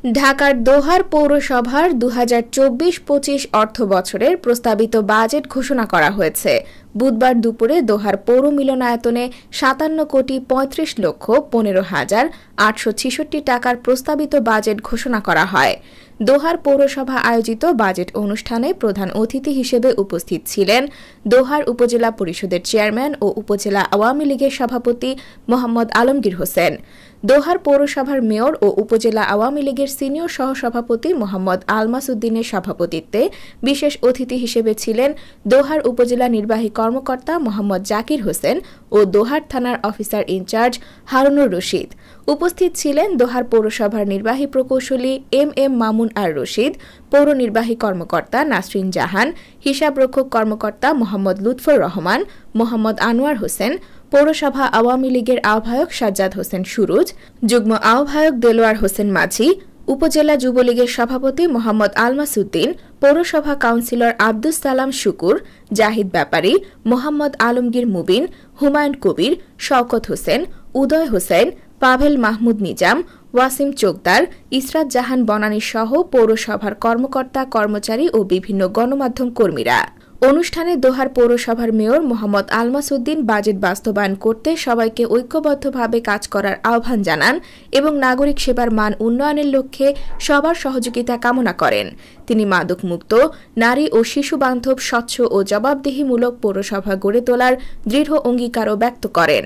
ঢাকার দোহার পৌরসভার ২০২৪-২৫ অর্থবছরের প্রস্তাবিত বাজেট ঘোষণা করা হয়েছে। বুধবার দুপুরে দোহার পৌর মিলনায়তনে ৫৭,১৫,১৫,৮৬৬ টাকার প্রস্তাবিত বাজেট ঘোষণা করা হয়। দোহার পৌরসভা আয়োজিত বাজেট অনুষ্ঠানে প্রধান অতিথি হিসেবে উপস্থিত ছিলেন দোহার উপজেলা পরিষদের চেয়ারম্যান ও উপজেলা আওয়ামী লীগের সভাপতি মোহাম্মদ আলমগীর হোসেন, দোহার পৌরসভার মেয়র ও উপজেলা আওয়ামী লীগের সিনিয়র সহসভাপতি মোহাম্মদ আলমাস উদ্দিনের সভাপতিত্বে বিশেষ অতিথি হিসেবে ছিলেন দোহার উপজেলা নির্বাহী কর্মকর্তা মোহাম্মদ জাকির হোসেন ও দোহার থানার অফিসার ইনচার্জ হারুনুর রশিদ। উপস্থিত ছিলেন দোহার পৌরসভার নির্বাহী প্রকৌশলী এম মামুন আর রশিদ, পৌর নির্বাহী কর্মকর্তা নাসরিন জাহান, হিসাবরক্ষক কর্মকর্তা মোহাম্মদ লুৎফর রহমান, মোহাম্মদ আনোয়ার হোসেন, পৌরসভা আওয়ামী লীগের আহ্বায়ক সাজ্জাদ হোসেন সুরুজ, যুগ্ম আহ্বায়ক দেলোয়ার হোসেন মাঝি, উপজেলা যুবলীগের সভাপতি মোহাম্মদ আলমাস উদ্দিন, পৌরসভা কাউন্সিলর আব্দুস সালাম শুকুর, জাহিদ ব্যাপারী, মোহাম্মদ আলমগীর মুবিন, হুমায়ুন কবির, শওকত হোসেন, উদয় হোসেন, পাভেল মাহমুদ নিজাম, ওয়াসিম চোকদার, ইসরাত জাহান বনানী সহ পৌরসভার কর্মকর্তা কর্মচারী ও বিভিন্ন গণমাধ্যম কর্মীরা। অনুষ্ঠানে দোহার পৌরসভার মেয়র মোহাম্মদ আলমাস উদ্দিন বাজেট বাস্তবায়ন করতে সবাইকে ঐক্যবদ্ধভাবে কাজ করার আহ্বান জানান এবং নাগরিক সেবার মান উন্নয়নের লক্ষ্যে সবার সহযোগিতা কামনা করেন। তিনি মাদকমুক্ত, নারী ও শিশু বান্ধব, স্বচ্ছ ও জবাবদিহিমূলক পৌরসভা গড়ে তোলার দৃঢ় অঙ্গীকারও ব্যক্ত করেন।